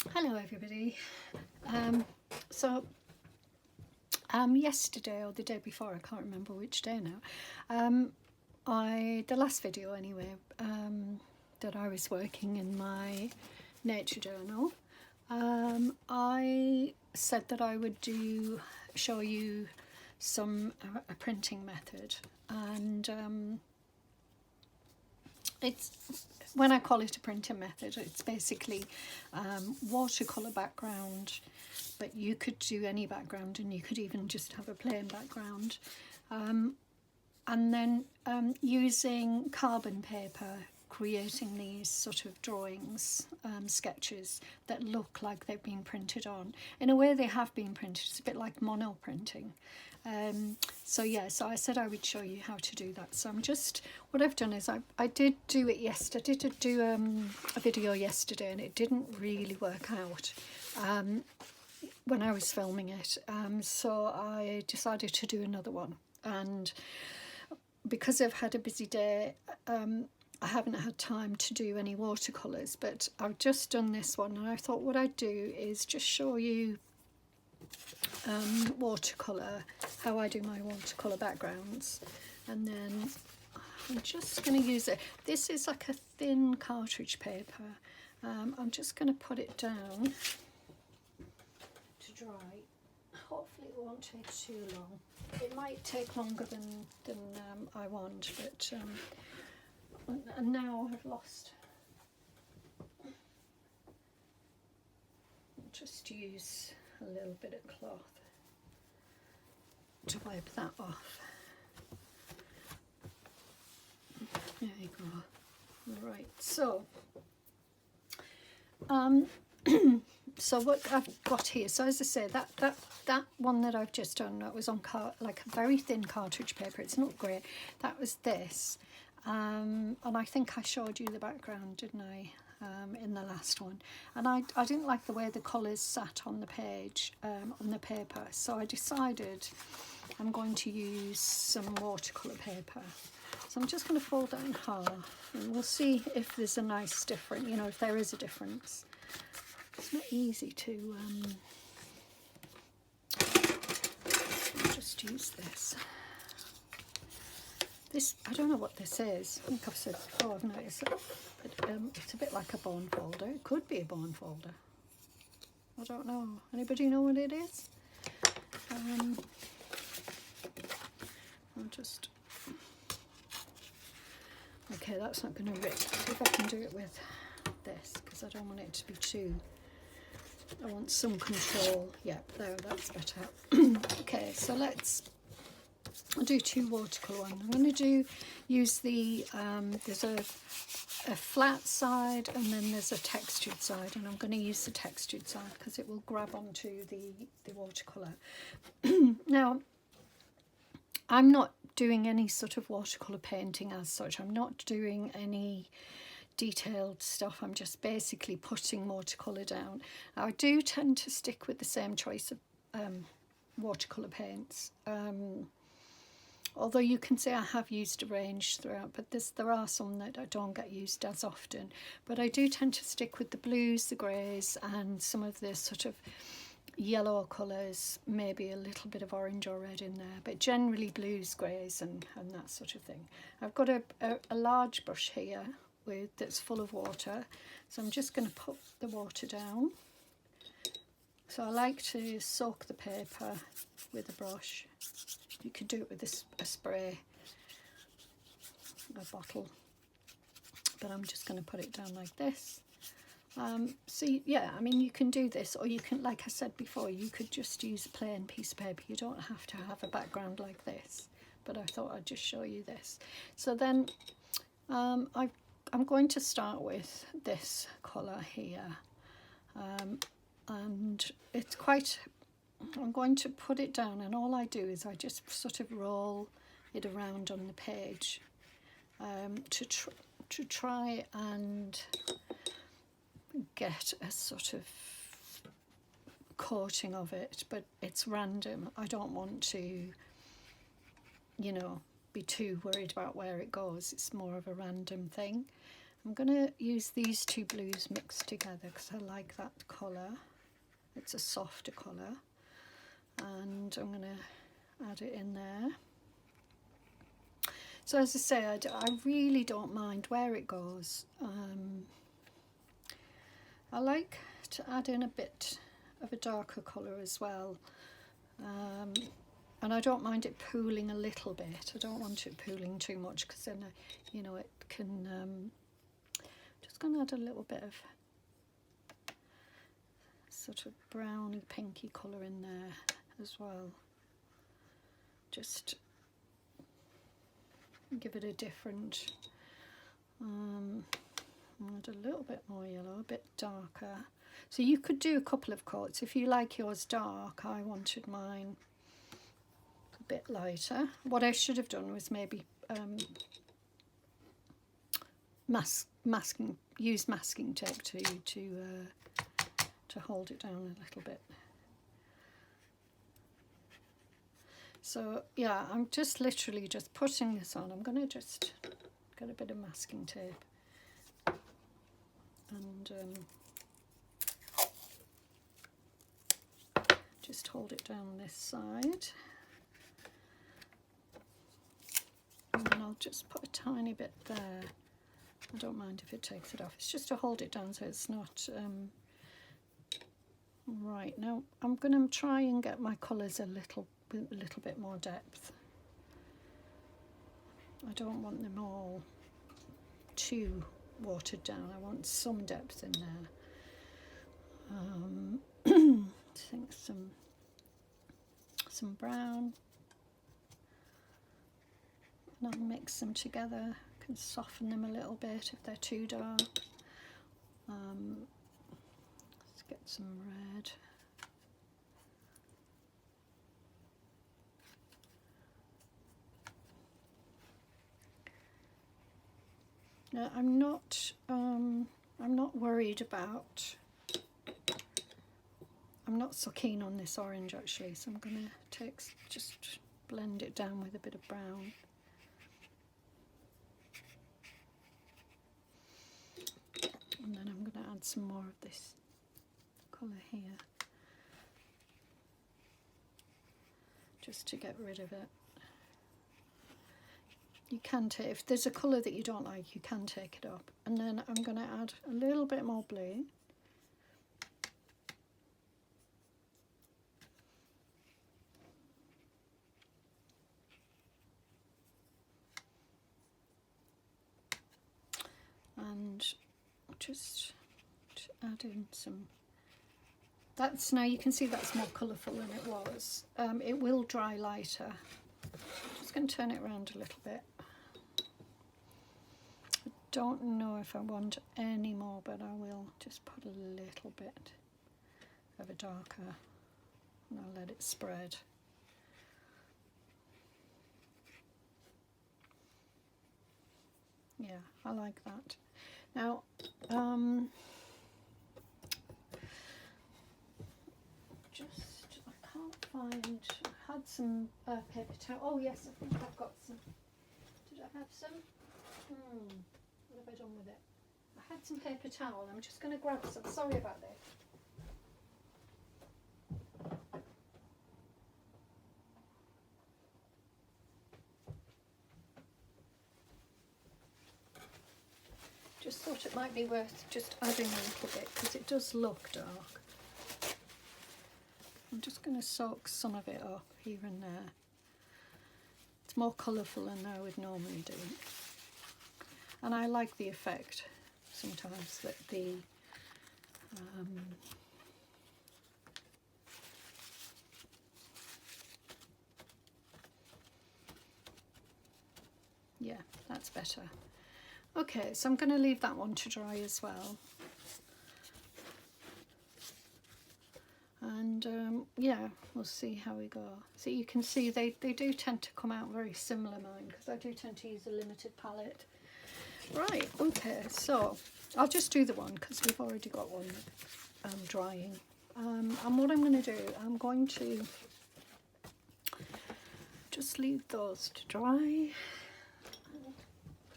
Hello everybody. So yesterday or the day before, I can't remember which day now, the last video anyway, that I was working in my nature journal, I said that I would show you a printing method, and it's, when I call it a printing method, it's basically watercolour background, but you could do any background, and you could even just have a plain background, and then using carbon paper, creating these sort of drawings, sketches that look like they've been printed on. In a way they have been printed, it's a bit like mono printing. So I said I would show you how to do that. So what I've done is I did do it yesterday. I did do a video yesterday, and it didn't really work out when I was filming it. So I decided to do another one, and because I've had a busy day, I haven't had time to do any watercolours, but I've just done this one, and I thought what I'd do is just show you watercolour, how I do my watercolour backgrounds. And then I'm just going to use it. This is like a thin cartridge paper. I'm just going to put it down to dry. Hopefully it won't take too long. It might take longer than I want, but and now I've lost. I'll just use a little bit of cloth to wipe that off. There you go. Right, so so what I've got here, so as I say, that one that I've just done, that was on like a very thin cartridge paper. It's not great. That was this, and I think I showed you the background, didn't I, in the last one. And I didn't like the way the colours sat on the page, on the paper, so I decided I'm going to use some watercolour paper. So I'm just going to fold that in half, and we'll see if there's a nice difference, you know, if there is a difference. It's not easy to just use this. This, I don't know what this is. I think I've said before, haven't I? But it's a bit like a bone folder. It could be a bone folder. I don't know. Anybody know what it is? I'll just... Okay, that's not going to rip. See if I can do it with this, because I don't want it to be too... I want some control. Yep, there, that's better. Okay, so I'll do two watercolour ones. I'm going to use the, there's a flat side, and then there's a textured side, and I'm going to use the textured side because it will grab onto the watercolour. Now, I'm not doing any sort of watercolour painting as such. I'm not doing any detailed stuff. I'm just basically putting watercolour down. Now, I do tend to stick with the same choice of watercolour paints. Although you can say I have used a range throughout, but there are some that I don't get used as often. But I do tend to stick with the blues, the greys, and some of the sort of yellow colours, maybe a little bit of orange or red in there, but generally blues, greys, and that sort of thing. I've got a large brush here that's full of water, so I'm just going to put the water down. So I like to soak the paper with a brush. You could do it with a spray, a bottle, but I'm just going to put it down like this. So yeah, I mean, you can do this, or you can, like I said before, you could just use a plain piece of paper. You don't have to have a background like this, but I thought I'd just show you this. So then I'm going to start with this colour here, and it's quite, I'm going to put it down, and all I do is I just sort of roll it around on the page to try and get a sort of coating of it, but it's random. I don't want to, you know, be too worried about where it goes. It's more of a random thing. I'm going to use these two blues mixed together because I like that colour. It's a softer colour, and I'm going to add it in there. So as I say, I really don't mind where it goes. I like to add in a bit of a darker colour as well, and I don't mind it pooling a little bit. I don't want it pooling too much because then you know, it can just going to add a little bit of sort of browny pinky colour in there as well, just give it a different add a little bit more yellow, a bit darker. So you could do a couple of coats if you like yours dark. I wanted mine a bit lighter. What I should have done was maybe use masking tape to hold it down a little bit. So yeah, I'm just literally just putting this on. I'm going to just get a bit of masking tape and just hold it down this side, and then I'll just put a tiny bit there. I don't mind if it takes it off. It's just to hold it down so it's not right. Now I'm going to try and get my colours a little bit more depth. I don't want them all too watered down. I want some depth in there. I think some brown, and I'll mix them together. I can soften them a little bit if they're too dark. Let's get some red. Now I'm not worried about. I'm not so keen on this orange actually, so I'm going to just blend it down with a bit of brown. And then I'm going to add some more of this colour here, just to get rid of it. You can take, if there's a colour that you don't like, you can take it up. And then I'm going to add a little bit more blue. And just add in some, that's, now you can see that's more colourful than it was. It will dry lighter. Just going to turn it around a little bit. I don't know if I want any more, but I will just put a little bit of a darker, and I'll let it spread. Yeah, I like that. Now, I can't find, I had some paper towel. Oh yes, I think I've got some. Did I have some? What have I done with it? I had some paper towel. I'm just going to grab some. Sorry about this. Just thought it might be worth just adding a little bit because it does look dark. I'm just going to soak some of it up here and there. It's more colourful than I would normally do. And I like the effect sometimes that the yeah, that's better. Okay, so I'm going to leave that one to dry as well. And yeah, we'll see how we go. So you can see they do tend to come out very similar, mine, because I do tend to use a limited palette. Right, okay, so I'll just do the one because we've already got one drying. And what I'm going to do, I'm going to just leave those to dry.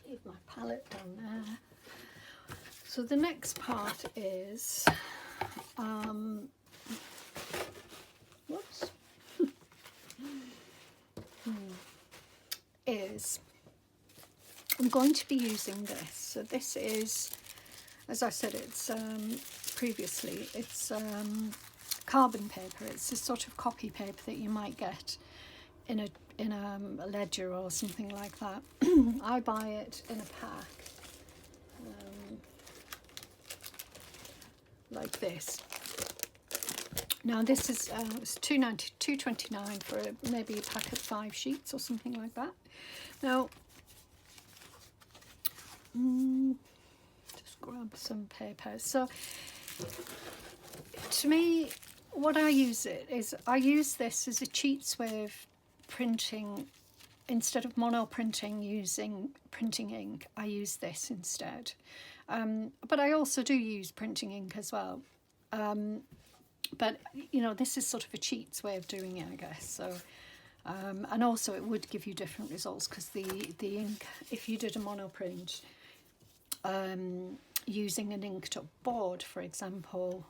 Leave my palette down there. So the next part is, whoops, is I'm going to be using this. So this is, as I said, it's previously, it's carbon paper. It's a sort of copy paper that you might get in a ledger or something like that. I buy it in a pack, like this. Now this is it's $2.29 for maybe a pack of 5 sheets or something like that. Now, just grab some paper. So to me, what I use it is, I use this as a cheats way of printing. Instead of monoprinting using printing ink, I use this instead. But I also do use printing ink as well. But you know, this is sort of a cheats way of doing it, I guess. So, and also it would give you different results, because the ink, if you did a monoprint using an inked up board, for example,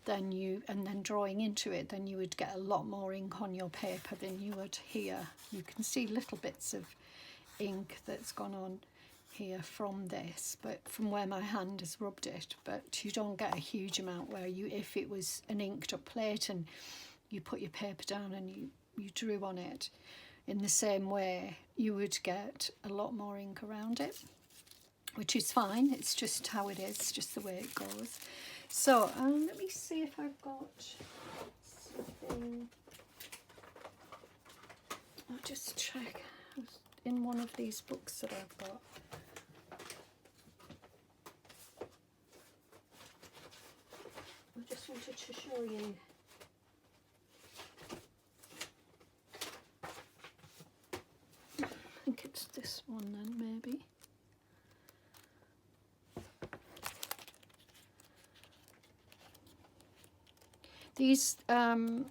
then then drawing into it, then you would get a lot more ink on your paper than you would here. You can see little bits of ink that's gone on here from this, but from where my hand has rubbed it, but you don't get a huge amount where you, if it was an inked up plate and you put your paper down and you drew on it in the same way, you would get a lot more ink around it, which is fine. It's just how it is, just the way it goes. So let me see if I've got something. I'll just check in one of these books that I've got. I just wanted to show you. I think it's this one then, maybe. These, oh,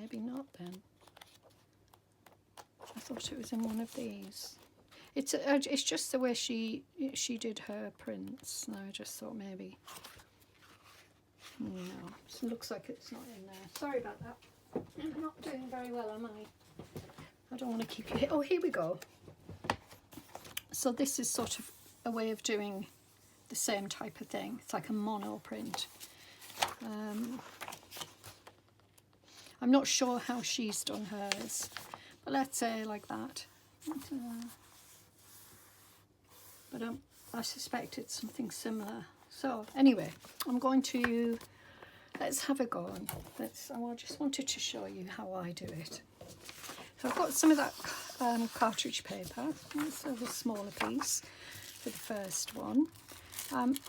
maybe not then. I thought it was in one of these. It's just the way she did her prints. No, I just thought maybe. No, it looks like it's not in there. Sorry about that. I'm not doing very well, am I? I don't want to keep you here. Oh, here we go. So this is sort of a way of doing the same type of thing. It's like a mono print. I'm not sure how she's done hers, but let's say like that. But I suspect it's something similar. So anyway, I'm going to, let's have a go on. I just wanted to show you how I do it. So I've got some of that cartridge paper. That's a smaller piece for the first one.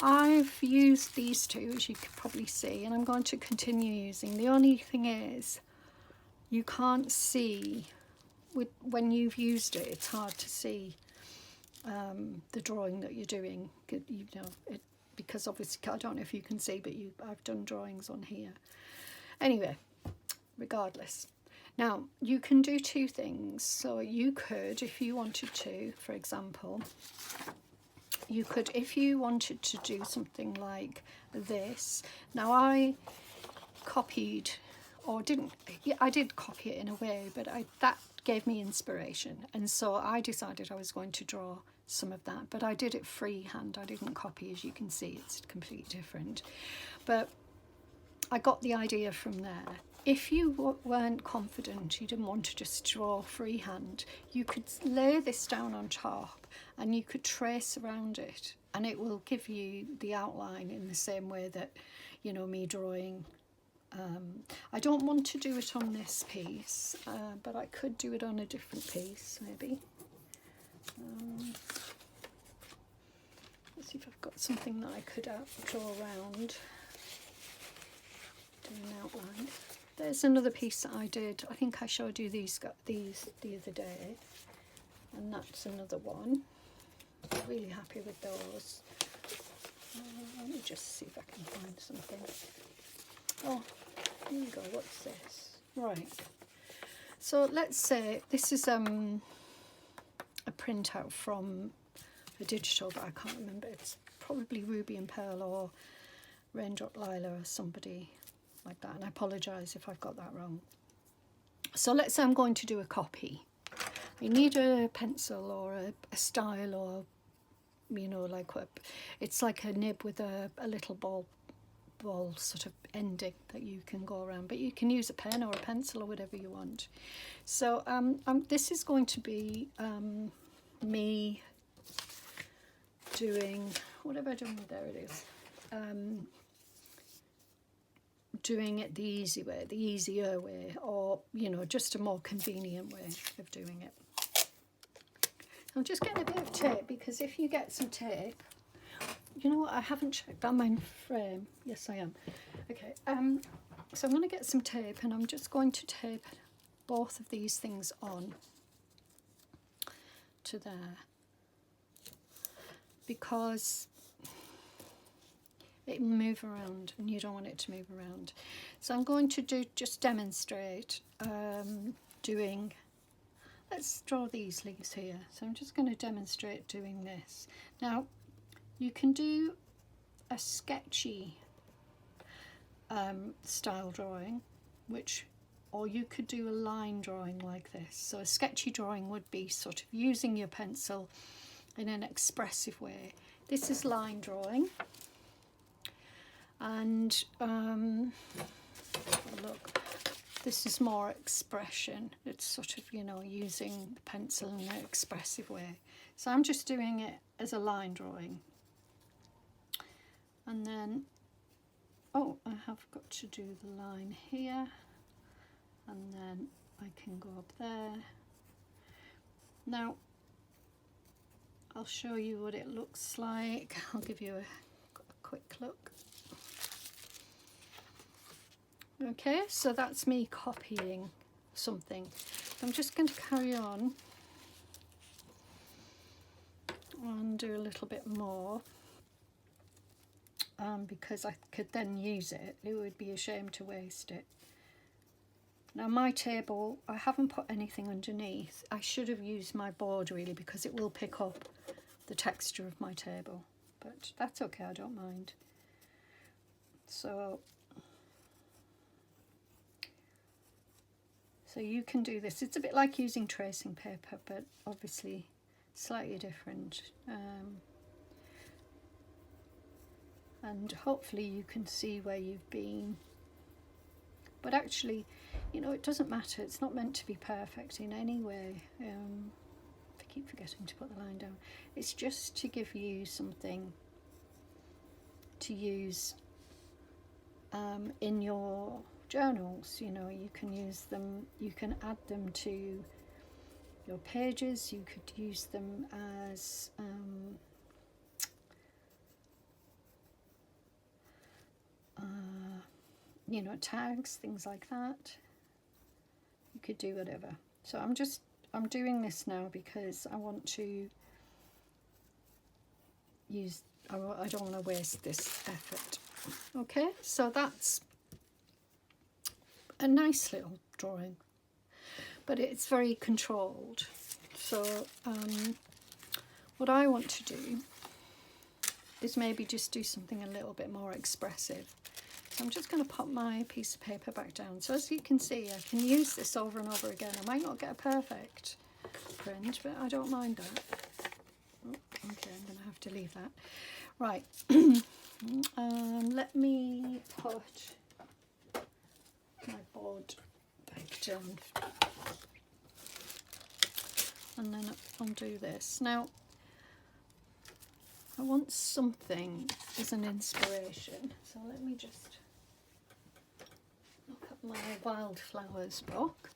I've used these two, as you can probably see, and I'm going to continue using. The only thing is, you can't see, when you've used it, it's hard to see the drawing that you're doing, you know, because obviously, I don't know if you can see, but I've done drawings on here. Anyway, regardless. Now, you can do two things. So you could, if you wanted to, for example, you could, if you wanted to do something like this. Now I copied, or didn't, yeah, I did copy it in a way, but that gave me inspiration. And so I decided I was going to draw some of that, but I did it freehand. I didn't copy, as you can see, it's completely different. But I got the idea from there. If you weren't confident, you didn't want to just draw freehand, you could lay this down on top and you could trace around it, and it will give you the outline in the same way that, you know, me drawing. I don't want to do it on this piece, but I could do it on a different piece, maybe. Let's see if I've got something that I could draw around, do an outline. There's another piece that I did. I think I showed you these the other day, and that's another one. Really happy with those. Let me just see if I can find something. Oh, here you go. What's this? Right. So let's say this is a printout from a digital, but I can't remember. It's probably Ruby and Pearl or Raindrop Lila or somebody like that, and I apologise if I've got that wrong. So let's say I'm going to do a copy. You need a pencil or a style, or you know, like it's like a nib with a little ball sort of ending that you can go around, but you can use a pen or a pencil or whatever you want. So this is going to be me doing, what have I done? There it is. Doing it the easy way, the easier way, or you know, just a more convenient way of doing it. I'm just getting a bit of tape, because if you get some tape, you know what, I haven't checked that my frame. Yes, I am. Okay, so I'm going to get some tape, and I'm just going to tape both of these things on to there, because it will move around and you don't want it to move around. So I'm going to just demonstrate doing, let's draw these leaves here. So I'm just going to demonstrate doing this. Now you can do a sketchy style drawing, or you could do a line drawing like this. So a sketchy drawing would be sort of using your pencil in an expressive way. This is line drawing, and look, this is more expression. It's sort of, you know, using the pencil in an expressive way. So I'm just doing it as a line drawing. And then, oh, I have got to do the line here, and then I can go up there. Now, I'll show you what it looks like. I'll give you a quick look. Okay, so that's me copying something. I'm just going to carry on and do a little bit more, because I could then use it. It would be a shame to waste it. Now my table, I haven't put anything underneath. I should have used my board really, because it will pick up the texture of my table, but that's okay, I don't mind. So you can do this. It's a bit like using tracing paper, but obviously slightly different. And hopefully you can see where you've been. But actually, you know, it doesn't matter. It's not meant to be perfect in any way. I keep forgetting to put the line down. It's just to give you something to use in your journals. You know, you can use them, you can add them to your pages, you could use them as you know, tags, things like that. You could do whatever. So I'm doing this now because I want to use, I don't want to waste this effort. Okay, so that's a nice little drawing, but it's very controlled. So what I want to do is maybe just do something a little bit more expressive. So I'm just going to pop my piece of paper back down. So as you can see, I can use this over and over again. I might not get a perfect print, but I don't mind that. Oh, okay, I'm going to have to leave that. Right, let me put my board back down, and then undo this. Now, I want something as an inspiration, so let me just look at my wildflowers book,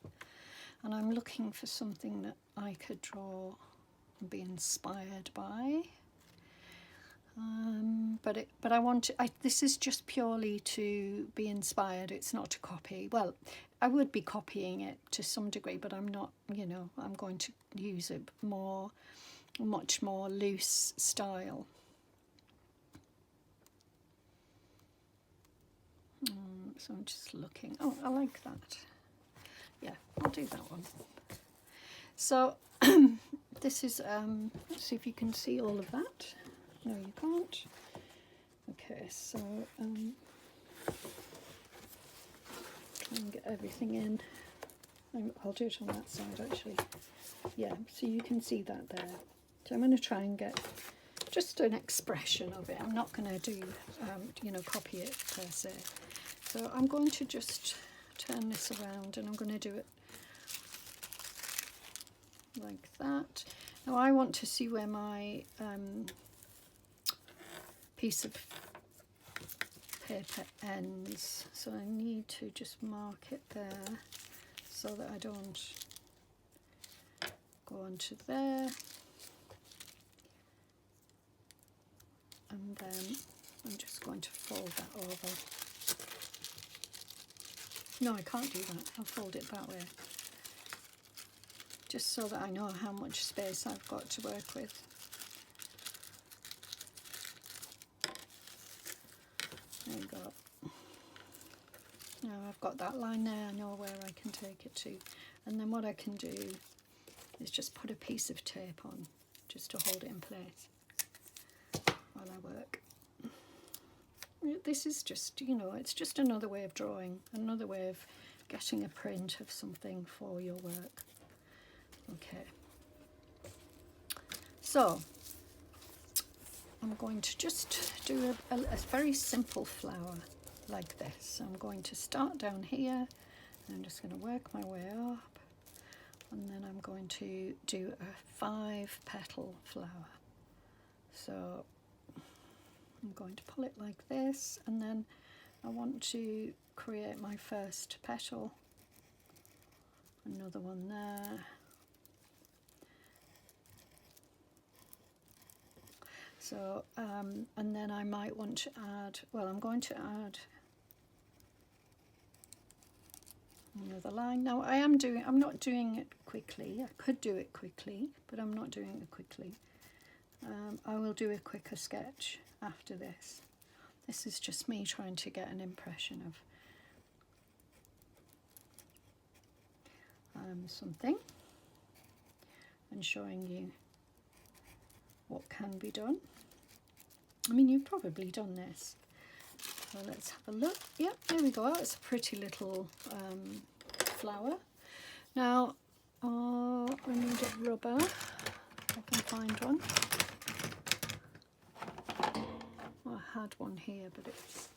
and I'm looking for something that I could draw and be inspired by. But I want to, this is just purely to be inspired. It's not to copy. Well, I would be copying it to some degree, but I'm not, you know, I'm going to use a much more loose style. So I'm just looking. Oh, I like that. Yeah, I'll do that one. So this is, let's see if you can see all of that. No, you can't. Okay, so try and get everything in. I'll do it on that side actually. Yeah, so you can see that there. So I'm going to try and get just an expression of it. I'm not going to do, you know, copy it per se. So I'm going to just turn this around and I'm going to do it like that. Now I want to see where my piece of paper ends, so I need to just mark it there so that I don't go onto there, and then I'm just going to fold that over. No, I can't do that. I'll fold it that way, just so that I know how much space I've got to work with. There you go. Now I've got that line there, I know where I can take it to. And then what I can do is just put a piece of tape on, just to hold it in place while I work. This is just, you know, it's just another way of drawing, another way of getting a print of something for your work. Okay. So, I'm going to just do a very simple flower like this. I'm going to start down here, and I'm just going to work my way up, and then I'm going to do a 5-petal flower. So I'm going to pull it like this, and then I want to create my first petal, another one there. So, and then I might want to add, well, I'm going to add another line. Now I'm not doing it quickly. I could do it quickly, but I'm not doing it quickly. I will do a quicker sketch after this. This is just me trying to get an impression of something and showing you what can be done. I mean, you've probably done this. So let's have a look. Yep, there we go. It's a pretty little flower. Now, I need a rubber, if I can find one. Well, I had one here, but it's...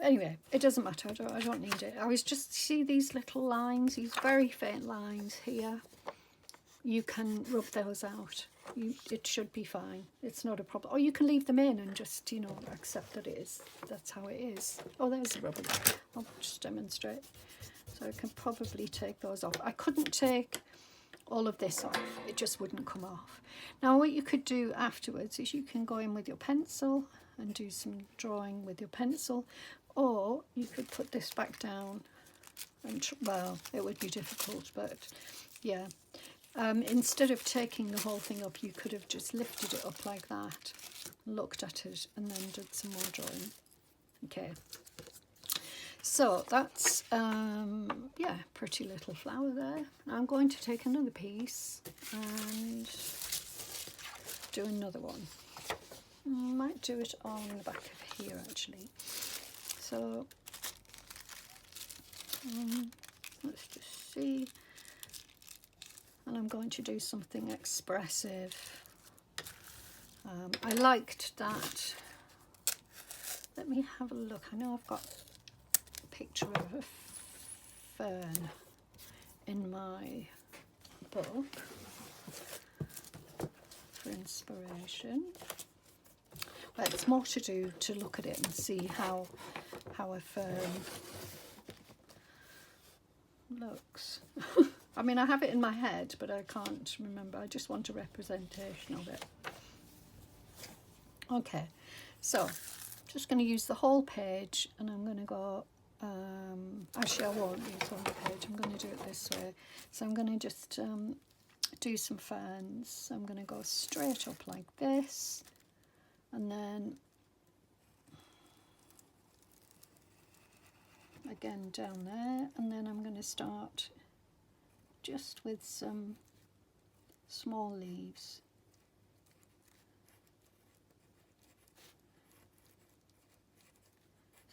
Anyway, it doesn't matter. I don't need it. I was just, see these little lines, these very faint lines here. You can rub those out. It should be fine. It's not a problem. Or you can leave them in and just, you know, accept that it is. That's how it is. Oh, there's the rubber. I'll just demonstrate. So I can probably take those off. I couldn't take all of this off. It just wouldn't come off. Now, what you could do afterwards is you can go in with your pencil and do some drawing with your pencil, or you could put this back down and, well, it would be difficult, but yeah. Instead of taking the whole thing up, you could have just lifted it up like that, looked at it, and then did some more drawing. Okay, so that's, yeah, pretty little flower there. Now I'm going to take another piece and do another one. I might do it on the back of here, actually. So, let's just see. And I'm going to do something expressive. I liked that. Let me have a look. I know I've got a picture of a fern in my book for inspiration. Well, it's more to do to look at it and see how a fern looks. I mean, I have it in my head, but I can't remember. I just want a representation of it. Okay, so just going to use the whole page, and I'm going to go, actually I won't use the whole page, I'm going to do it this way. So I'm going to just do some ferns. So I'm going to go straight up like this, and then again down there, and then I'm going to start just with some small leaves.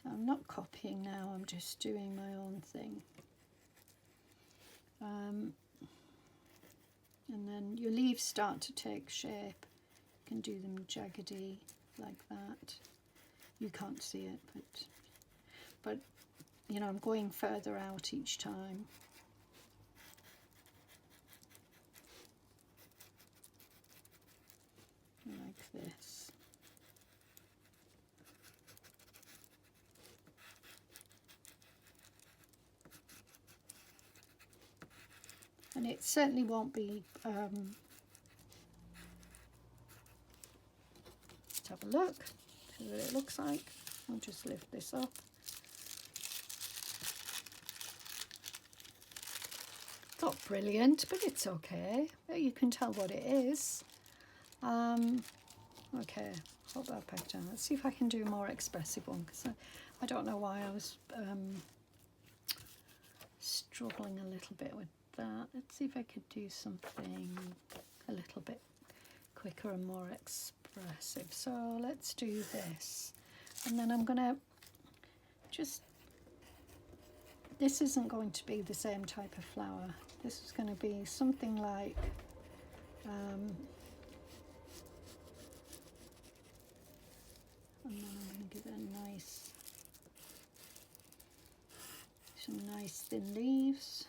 So I'm not copying now, I'm just doing my own thing. And then your leaves start to take shape. You can do them jaggedy like that. You can't see it, but you know, I'm going further out each time. Like this. And it certainly won't be, let's have a look, see what it looks like. I'll just lift this up. It's not brilliant, but it's okay. You can tell what it is. Okay, hold that back down. Let's see if I can do a more expressive one, because I don't know why I was struggling a little bit with that. Let's see if I could do something a little bit quicker and more expressive. So let's do this, and then I'm gonna just, this isn't going to be the same type of flower. This is going to be something like and then I'm going to give it a nice, some nice thin leaves.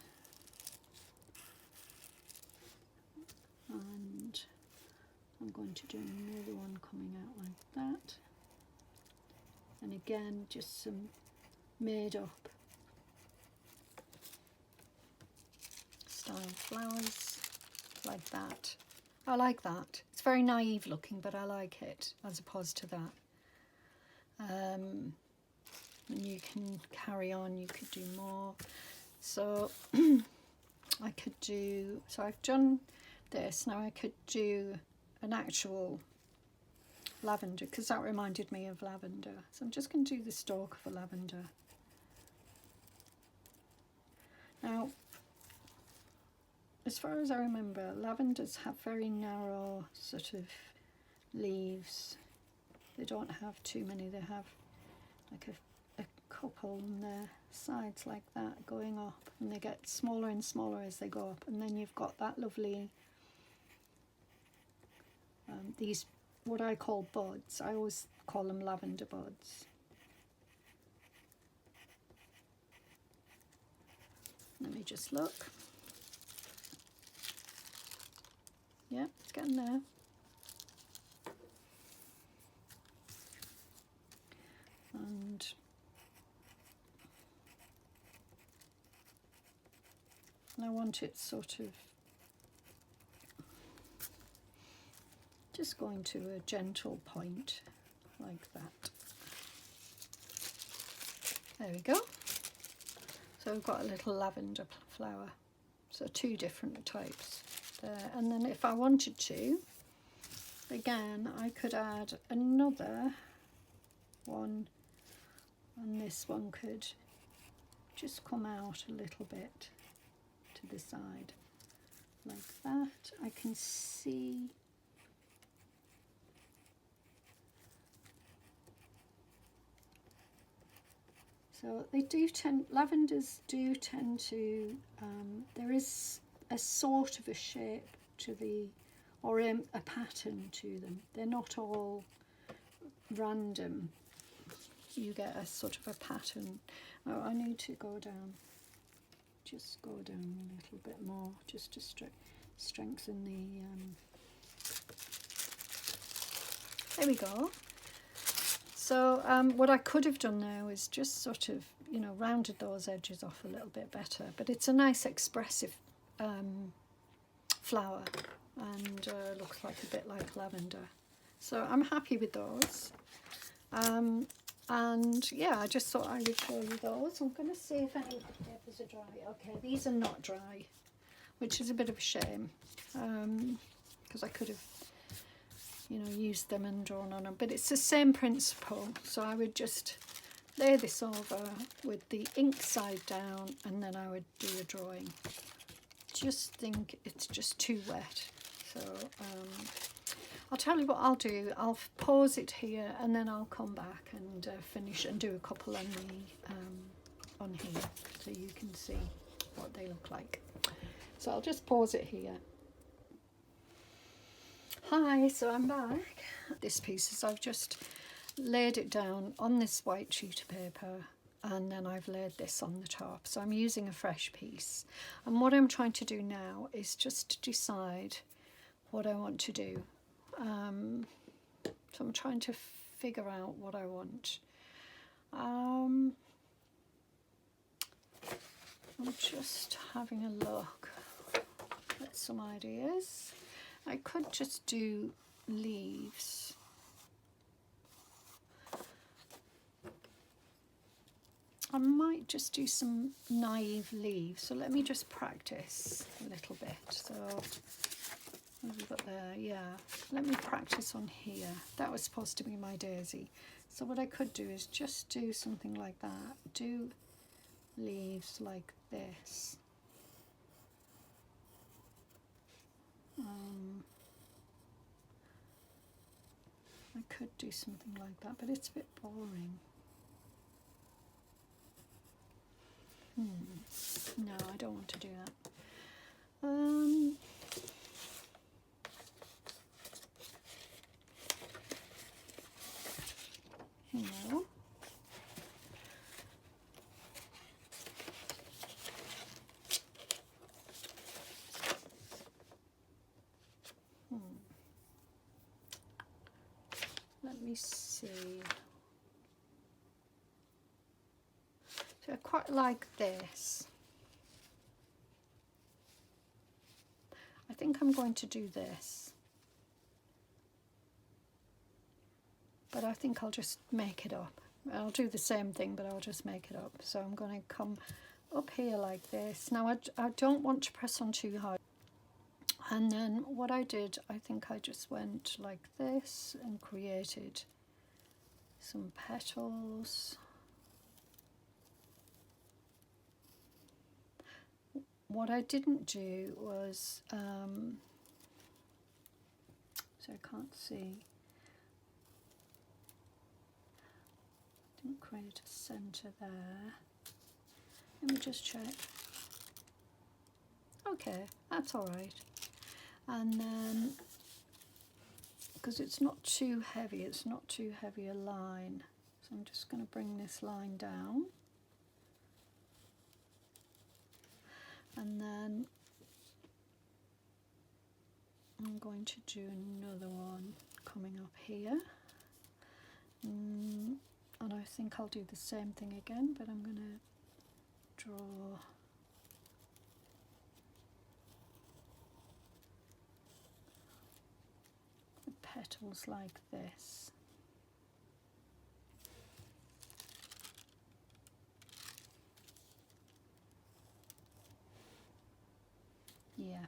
And I'm going to do another one coming out like that. And again, just some made up style flowers like that. I like that. It's very naive looking, but I like it as opposed to that. And you can carry on, you could do more. So I could do, so I've done this, now I could do an actual lavender, because that reminded me of lavender. So I'm just going to do the stalk of a lavender. Now, as far as I remember, lavenders have very narrow sort of leaves. They don't have too many, they have like a couple on their sides like that going up, and they get smaller and smaller as they go up, and then you've got that lovely, these, what I call buds. I always call them lavender buds. Let me just look. Yeah, it's getting there. And I want it sort of just going to a gentle point like that. There we go. So we've got a little lavender flower. So two different types there. And then if I wanted to, again, I could add another one, and this one could just come out a little bit to the side like that. I can see so they do tend, lavenders do tend to, there is a sort of a shape to the, or a pattern to them. They're not all random. You get a sort of a pattern. Oh, I need to go down, just go down a little bit more, just to strengthen the, there we go. So what I could have done now is just sort of, you know, rounded those edges off a little bit better, but it's a nice expressive flower, and looks like a bit like lavender. So I'm happy with those. And yeah, I just thought I would show you those. I'm going to see if any of the papers are dry. Okay, these are not dry, which is a bit of a shame, because I could have, you know, used them and drawn on them. But it's the same principle. So I would just lay this over with the ink side down, and then I would do a drawing. Just think it's just too wet. So I'll tell you what I'll do. I'll pause it here and then I'll come back and finish and do a couple on the on here so you can see what they look like. So I'll just pause it here. Hi, so I'm back. This piece is I've just laid it down on this white sheet of paper and then I've laid this on the top. So I'm using a fresh piece. And what I'm trying to do now is just decide what I want to do. So I'm trying to figure out what I want. I'm just having a look at some ideas. I could just do leaves. I might just do some naive leaves. So let me just practice a little bit. So what have we got there? Yeah, let me practice on here. That was supposed to be my daisy. So what I could do is just do something like that. Do leaves like this. I could do something like that, but it's a bit boring. No, I don't want to do that. No. Let me see. So I quite like this. I think I'm going to do this. But I think I'll just make it up. I'll do the same thing, but I'll just make it up. So I'm going to come up here like this. Now I don't want to press on too hard. And then what I did, I think I just went like this and created some petals. What I didn't do was, so I can't see, didn't create a centre there. Let me just check. Okay, that's all right. And then, because it's not too heavy, it's not too heavy a line, so I'm just going to bring this line down. And then I'm going to do another one coming up here. And I think I'll do the same thing again, but I'm going to draw the petals like this. Yeah,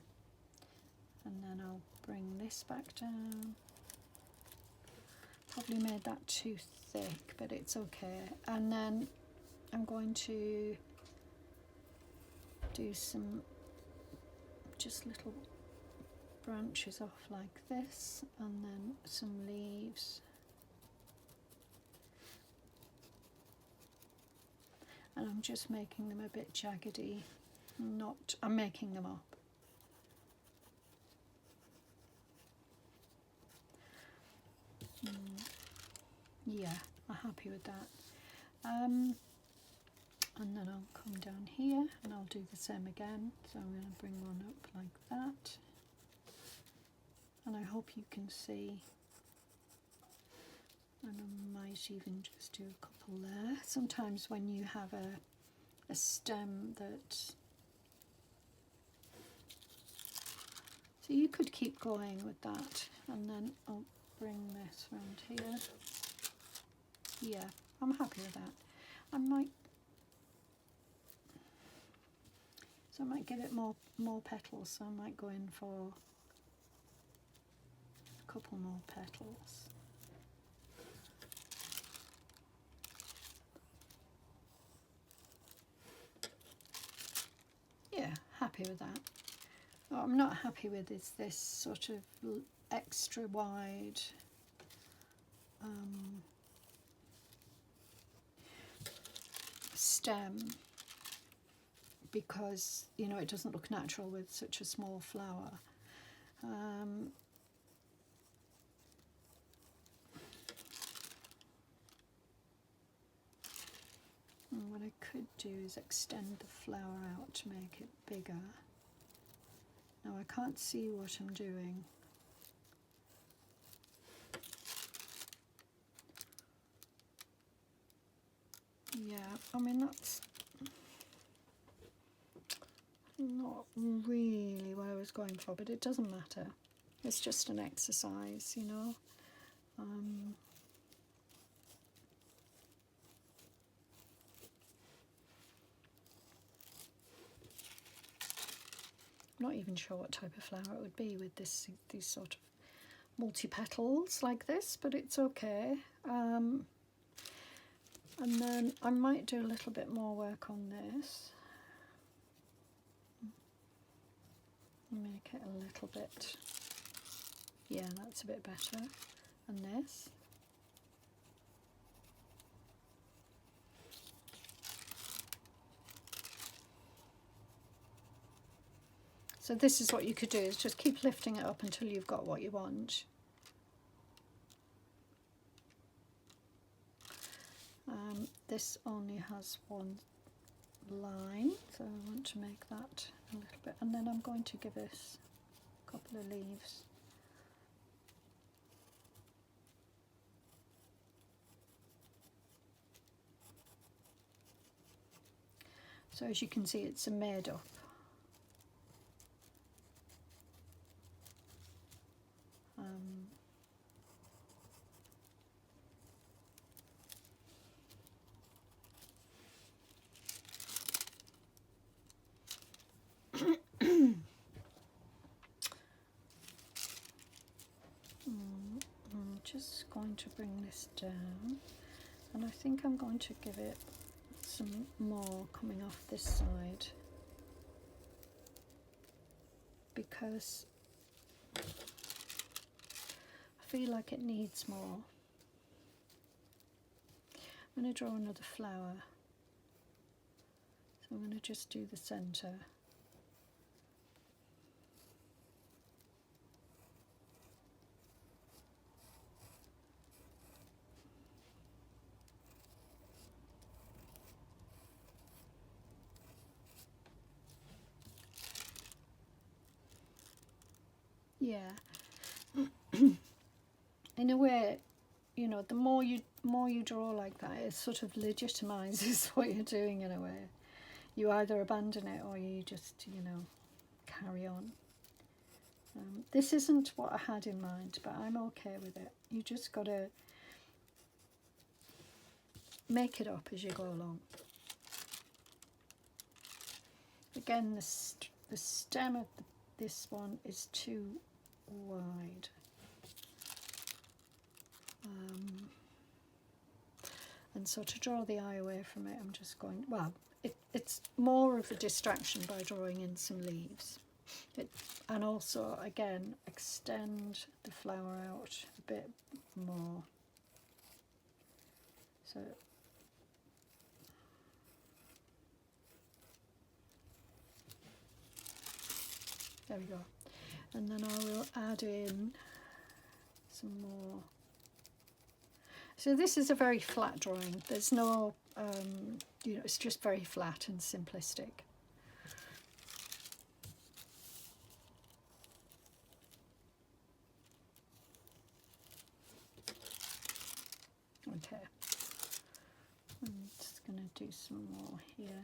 and then I'll bring this back down. Probably made that too thick, but it's okay. And then I'm going to do some just little branches off like this, and then some leaves. And I'm just making them a bit jaggedy. I'm making them up. Yeah, I'm happy with that. And then I'll come down here and I'll do the same again. So I'm going to bring one up like that. And I hope you can see. And I might even just do a couple there. Sometimes when you have a stem that... So you could keep going with that. And then I'll bring this around here. Yeah, I'm happy with that. I might give it more petals, so I might go in for a couple more petals. Yeah, happy with that. What I'm not happy with is this sort of extra wide stem, because you know it doesn't look natural with such a small flower. And what I could do is extend the flower out to make it bigger. Now I can't see what I'm doing. Yeah, I mean that's not really what I was going for, but it doesn't matter. It's just an exercise, you know. I'm not even sure what type of flower it would be with these sort of multi-petals like this, but it's okay. And then I might do a little bit more work on this. Make it a little bit, yeah, that's a bit better. And this. So this is what you could do, is just keep lifting it up until you've got what you want. This only has one line, so I want to make that a little bit, and then I'm going to give this a couple of leaves. So as you can see, it's a made up. I'm just going to bring this down, and I think I'm going to give it some more coming off this side, because I feel like it needs more. I'm going to draw another flower, so I'm going to just do the centre. Yeah. In a way, you know, the more you draw like that, it sort of legitimizes what you're doing in a way. You either abandon it or you just, you know, carry on. This isn't what I had in mind, but I'm okay with it. You just got to make it up as you go along. Again, the stem of this one is too wide. And so to draw the eye away from it, I'm just going, well, it's more of a distraction by drawing in some leaves. And also, again, extend the flower out a bit more. So there we go. And then I will add in some more. So this is a very flat drawing. There's no, you know, it's just very flat and simplistic. Okay. I'm just going to do some more here.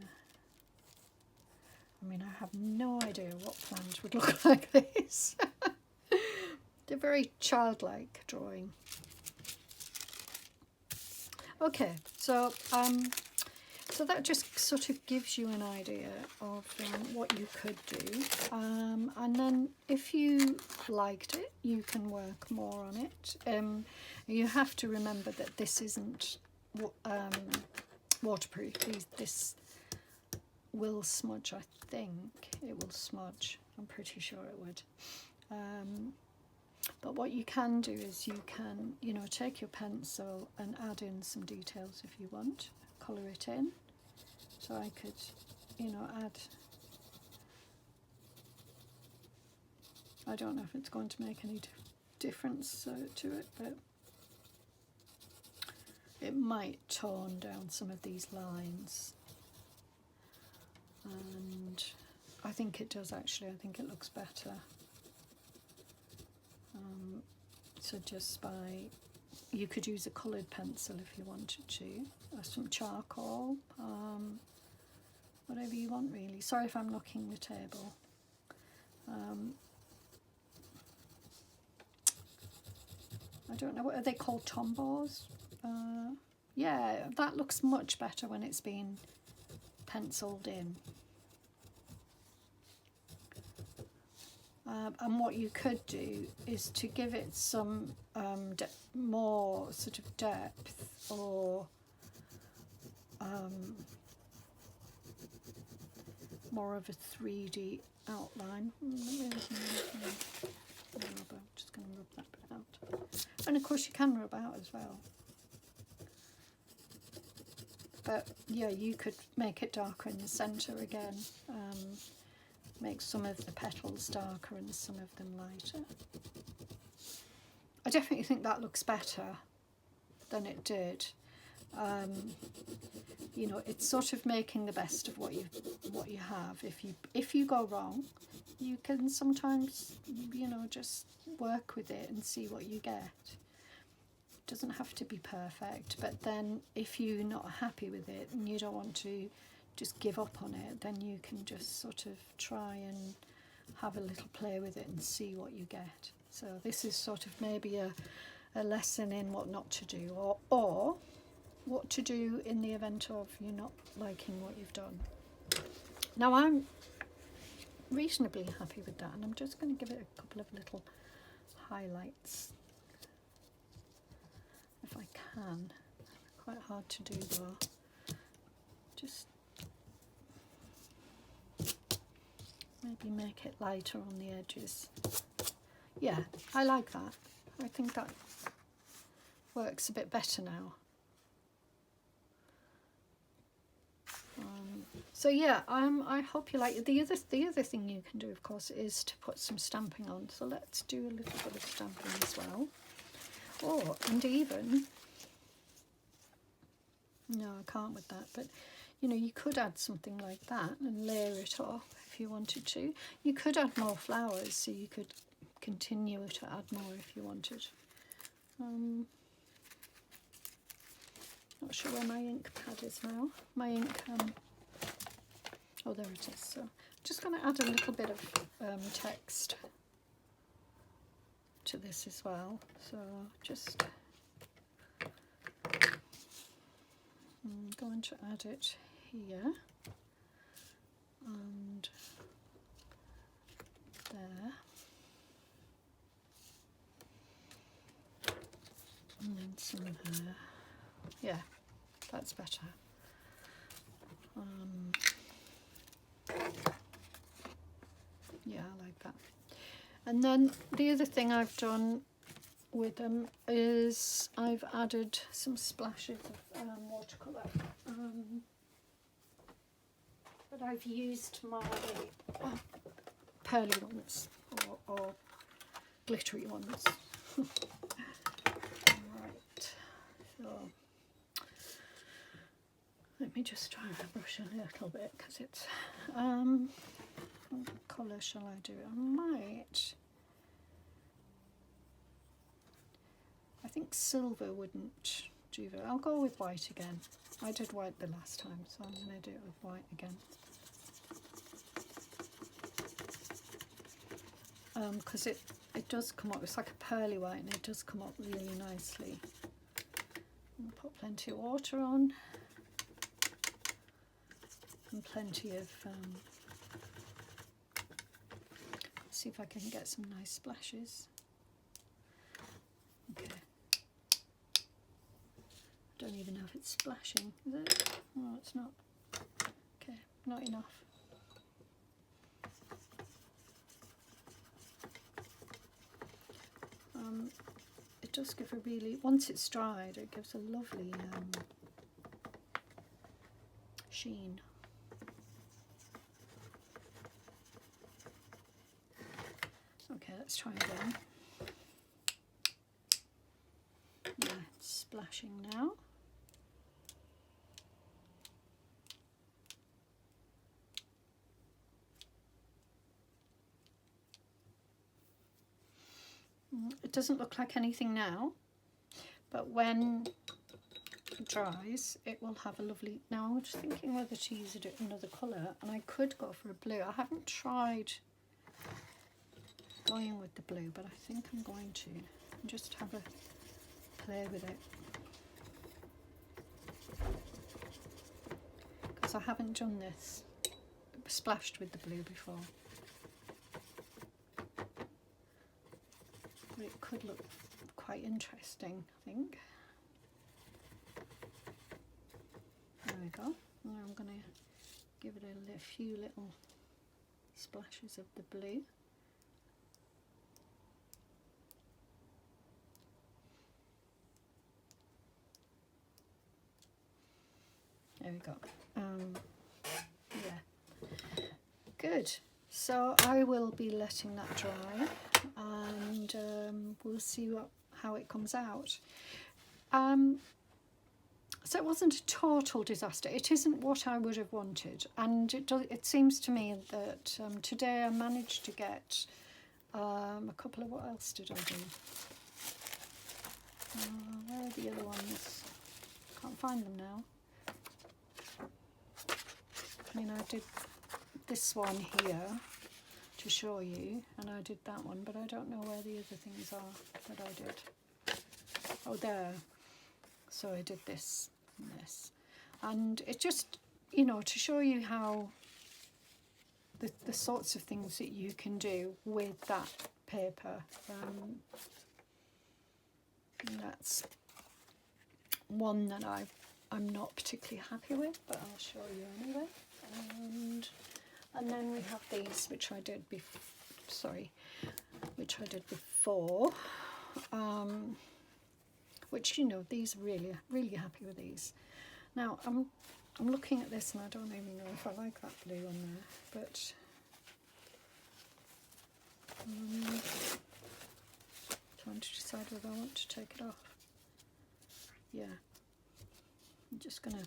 I mean, I have no idea what plant would look like this. They're very childlike drawing. Okay, so so that just sort of gives you an idea of what you could do, and then if you liked it, you can work more on it. You have to remember that this isn't waterproof. This will smudge. I think it will smudge. I'm pretty sure it would. But what you can do is you can, you know, take your pencil and add in some details if you want, colour it in. So I could, you know, add, I don't know if it's going to make any difference to it, but it might tone down some of these lines. And I think it does actually, I think it looks better. So just by, you could use a coloured pencil if you wanted to, or some charcoal, whatever you want really. Sorry if I'm knocking the table. I don't know, what are they called, tombours? Yeah, that looks much better when it's been penciled in. And what you could do is to give it some more sort of depth, or more of a 3D outline. I'm just going to rub that bit out. And of course you can rub out as well. But yeah, you could make it darker in the centre again. Make some of the petals darker and some of them lighter. I definitely think that looks better than it did. You know, it's sort of making the best of what you have. If you go wrong, you can sometimes, you know, just work with it and see what you get. It doesn't have to be perfect, but then if you're not happy with it and you don't want to just give up on it, then you can just sort of try and have a little play with it and see what you get. So this is sort of maybe a lesson in what not to do, or what to do in the event of you not liking what you've done. Now I'm reasonably happy with that, and I'm just going to give it a couple of little highlights if I can. Quite hard to do though. Just maybe make it lighter on the edges. Yeah, I like that. I think that works a bit better now. So yeah, I hope you like it. The other thing you can do, of course, is to put some stamping on. So let's do a little bit of stamping as well. Oh, and even, no, I can't with that, but you know, you could add something like that and layer it up if you wanted to. You could add more flowers, so you could continue to add more if you wanted. Not sure where my ink pad is now. My ink, oh, there it is. So I'm just going to add a little bit of text to this as well. So just I'm going to add it here and there, and then some there. Yeah, that's better. Yeah, I like that. And then the other thing I've done with them is I've added some splashes of watercolour. But I've used my pearly ones or glittery ones. Right, so let me just try and brush a little bit, because it's what colour shall I do? I think silver wouldn't do that. I'll go with white again. I did white the last time, so I'm going to do it with white again. Because it does come up, it's like a pearly white, and it does come up really nicely. I'll put plenty of water on and plenty of see if I can get some nice splashes. Okay, don't even know if it's splashing, is it? No, it's not. Okay, not enough. it does give a really, once it's dried, it gives a lovely sheen. Okay, let's try again. Yeah, it's splashing now. It doesn't look like anything now, but when it dries, it will have a lovely... Now I'm just thinking whether to use another colour, and I could go for a blue. I haven't tried going with the blue, but I think I'm going to just have a play with it, because I haven't done this splashed with the blue before. But it could look quite interesting, I think. There we go. Now I'm going to give it a few little splashes of the blue. There we go. Yeah. Good. So I will be letting that dry, and we'll see how it comes out. So it wasn't a total disaster. It isn't what I would have wanted, and it seems to me that today I managed to get a couple of... What else did I do? Where are the other ones? Can't find them now. I mean, I did this one here to show you, and I did that one, but I don't know where the other things are that I did. Oh, there. So I did this and this, and it just, you know, to show you how the sorts of things that you can do with that paper. And that's one that I'm not particularly happy with, but I'll show you anyway. And then we have these, which I did before, which, you know, these really happy with these. Now I'm looking at this and I don't even know if I like that blue on there, but trying to decide whether I want to take it off. Yeah, I'm just gonna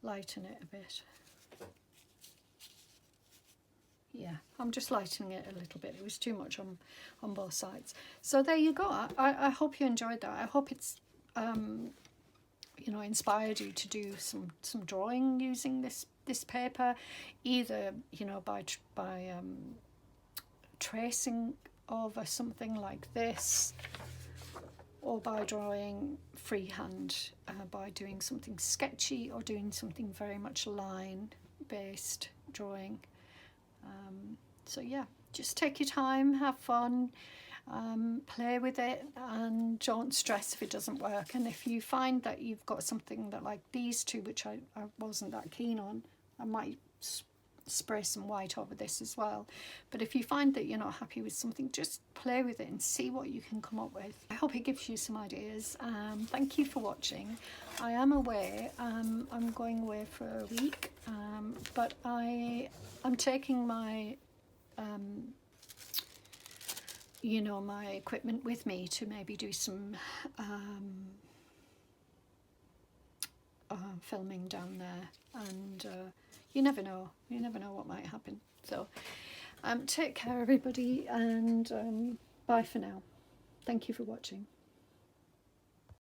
lighten it a bit. Yeah, I'm just lightening it a little bit. It was too much on both sides. So there you go. I hope you enjoyed that. I hope it's you know, inspired you to do some drawing using this paper, either, you know, by tracing over something like this, or by drawing freehand, by doing something sketchy or doing something very much line based drawing. So yeah, just take your time, have fun, play with it, and don't stress if it doesn't work. And if you find that you've got something that, like these two, which I wasn't that keen on, I might spray some white over this as well. But if you find that you're not happy with something, just play with it and see what you can come up with. I hope it gives you some ideas. Thank you for watching. I am away. I'm going away for a week, but I'm taking my you know, my equipment with me to maybe do some filming down there, and you never know what might happen. So take care everybody, and bye for now. Thank you for watching.